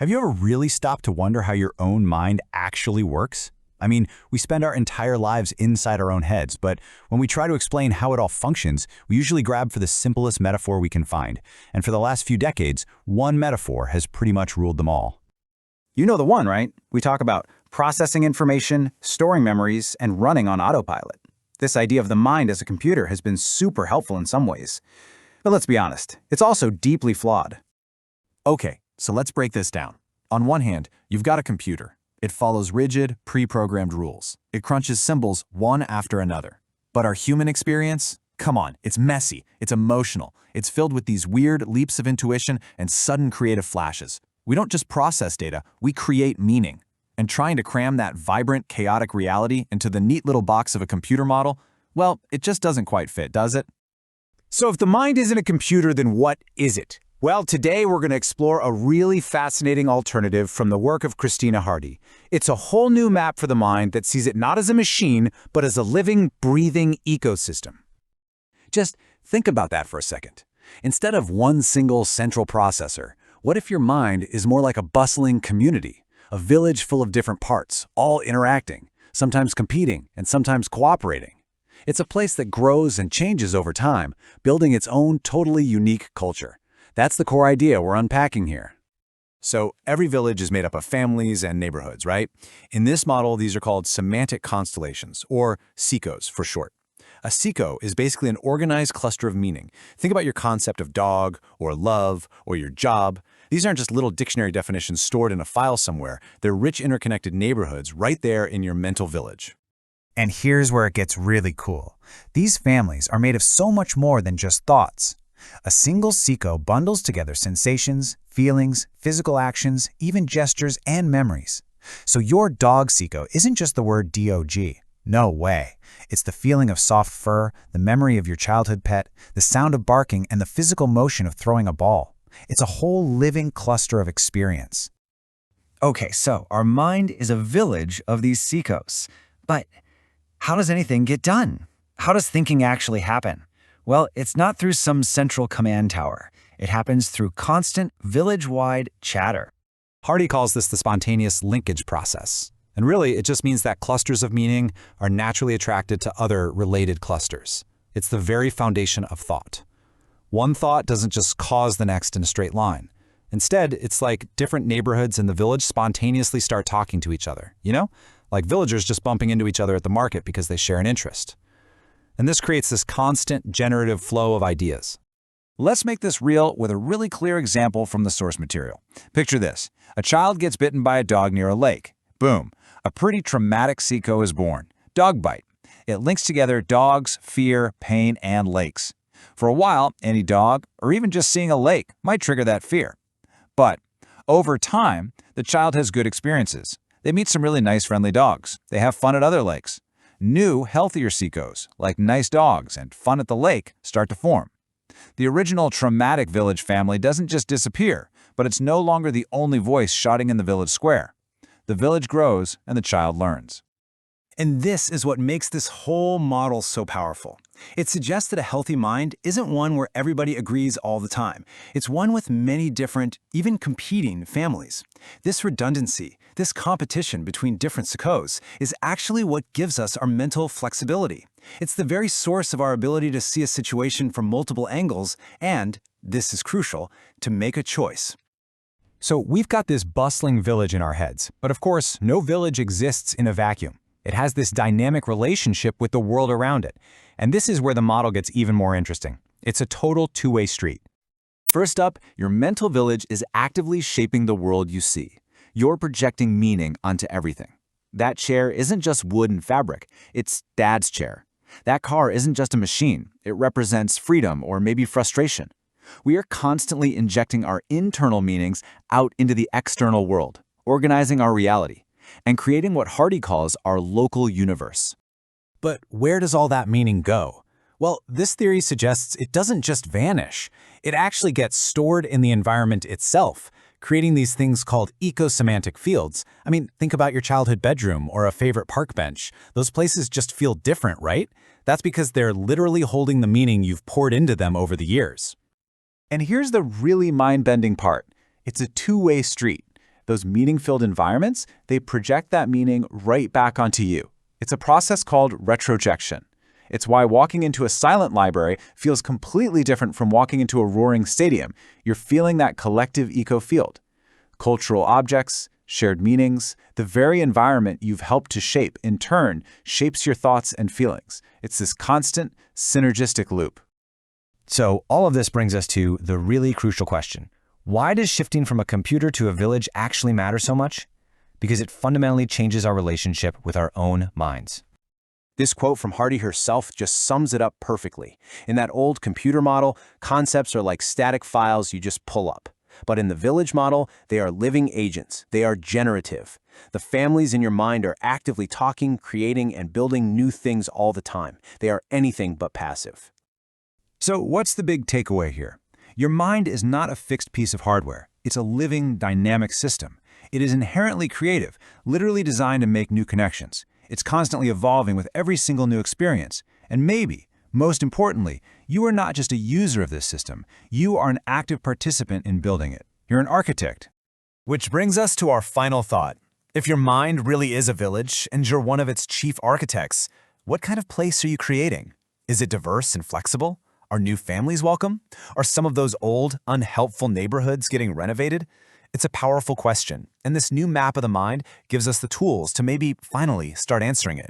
Have you ever really stopped to wonder how your own mind actually works? I mean, we spend our entire lives inside our own heads, but when we try to explain how it all functions, we usually grab for the simplest metaphor we can find. And for the last few decades, one metaphor has pretty much ruled them all. You know the one, right? We talk about processing information, storing memories, and running on autopilot. This idea of the mind as a computer has been super helpful in some ways. But let's be honest, it's also deeply flawed. Okay, so let's break this down. On one hand, you've got a computer. It follows rigid, pre-programmed rules. It crunches symbols one after another. But our human experience? Come on, it's messy, it's emotional, it's filled with these weird leaps of intuition and sudden creative flashes. We don't just process data, we create meaning. And trying to cram that vibrant, chaotic reality into the neat little box of a computer model, well, it just doesn't quite fit, does it? So if the mind isn't a computer, then what is it? Well, today we're going to explore a really fascinating alternative from the work of Christina Hardy. It's a whole new map for the mind that sees it not as a machine, but as a living, breathing ecosystem. Just think about that for a second. Instead of one single central processor, what if your mind is more like a bustling community, a village full of different parts, all interacting, sometimes competing and sometimes cooperating? It's a place that grows and changes over time, building its own totally unique culture. That's the core idea we're unpacking here. So every village is made up of families and neighborhoods, right? In this model, these are called semantic constellations, or SICOs for short. A SICO is basically an organized cluster of meaning. Think about your concept of dog, or love, or your job. These aren't just little dictionary definitions stored in a file somewhere. They're rich, interconnected neighborhoods right there in your mental village. And here's where it gets really cool. These families are made of so much more than just thoughts. A single SICO bundles together sensations, feelings, physical actions, even gestures and memories. So your dog SICO isn't just the word DOG. No way. It's the feeling of soft fur, the memory of your childhood pet, the sound of barking, and the physical motion of throwing a ball. It's a whole living cluster of experience. Okay, so our mind is a village of these SICOs. But how does anything get done? How does thinking actually happen? Well, it's not through some central command tower. It happens through constant, village-wide chatter. Hardy calls this the spontaneous linkage process. And really, it just means that clusters of meaning are naturally attracted to other related clusters. It's the very foundation of thought. One thought doesn't just cause the next in a straight line. Instead, it's like different neighborhoods in the village spontaneously start talking to each other, you know? Like villagers just bumping into each other at the market because they share an interest. And this creates this constant generative flow of ideas. Let's make this real with a really clear example from the source material. Picture this. A child gets bitten by a dog near a lake. Boom. A pretty traumatic SICO is born. Dog bite. It links together dogs, fear, pain, and lakes. For a while, any dog, or even just seeing a lake, might trigger that fear. But over time, the child has good experiences. They meet some really nice, friendly dogs. They have fun at other lakes. New, healthier SICOs, like nice dogs and fun at the lake, start to form. The original traumatic village family doesn't just disappear, but it's no longer the only voice shouting in the village square. The village grows and the child learns. And this is what makes this whole model so powerful. It suggests that a healthy mind isn't one where everybody agrees all the time. It's one with many different, even competing families. This redundancy, this competition between different SICOs, is actually what gives us our mental flexibility. It's the very source of our ability to see a situation from multiple angles and, this is crucial, to make a choice. So we've got this bustling village in our heads, but of course, no village exists in a vacuum. It has this dynamic relationship with the world around it. And this is where the model gets even more interesting. It's a total two-way street. First up, your mental village is actively shaping the world you see. You're projecting meaning onto everything. That chair isn't just wood and fabric, it's Dad's chair. That car isn't just a machine, it represents freedom or maybe frustration. We are constantly injecting our internal meanings out into the external world, organizing our reality, and creating what Hardy calls our local universe. But where does all that meaning go? Well, this theory suggests it doesn't just vanish. It actually gets stored in the environment itself, creating these things called ecosemantic fields. I mean, think about your childhood bedroom or a favorite park bench. Those places just feel different, right? That's because they're literally holding the meaning you've poured into them over the years. And here's the really mind-bending part. It's a two-way street. those meaning-filled environments, they project that meaning right back onto you. It's a process called retrojection. It's why walking into a silent library feels completely different from walking into a roaring stadium. You're feeling that collective eco-field. Cultural objects, shared meanings, the very environment you've helped to shape, in turn, shapes your thoughts and feelings. It's this constant, synergistic loop. So all of this brings us to the really crucial question. Why does shifting from a computer to a village actually matter so much? Because it fundamentally changes our relationship with our own minds. This quote from Hardy herself just sums it up perfectly. In that old computer model, concepts are like static files you just pull up. But in the village model, they are living agents. They are generative. The families in your mind are actively talking, creating, and building new things all the time. They are anything but passive. So what's the big takeaway here? Your mind is not a fixed piece of hardware. It's a living, dynamic system. It is inherently creative, literally designed to make new connections. It's constantly evolving with every single new experience. And maybe, most importantly, you are not just a user of this system. You are an active participant in building it. You're an architect. Which brings us to our final thought. If your mind really is a village and you're one of its chief architects, what kind of place are you creating? Is it diverse and flexible? Are new families welcome? Are some of those old, unhelpful neighborhoods getting renovated? It's a powerful question, and this new map of the mind gives us the tools to maybe finally start answering it.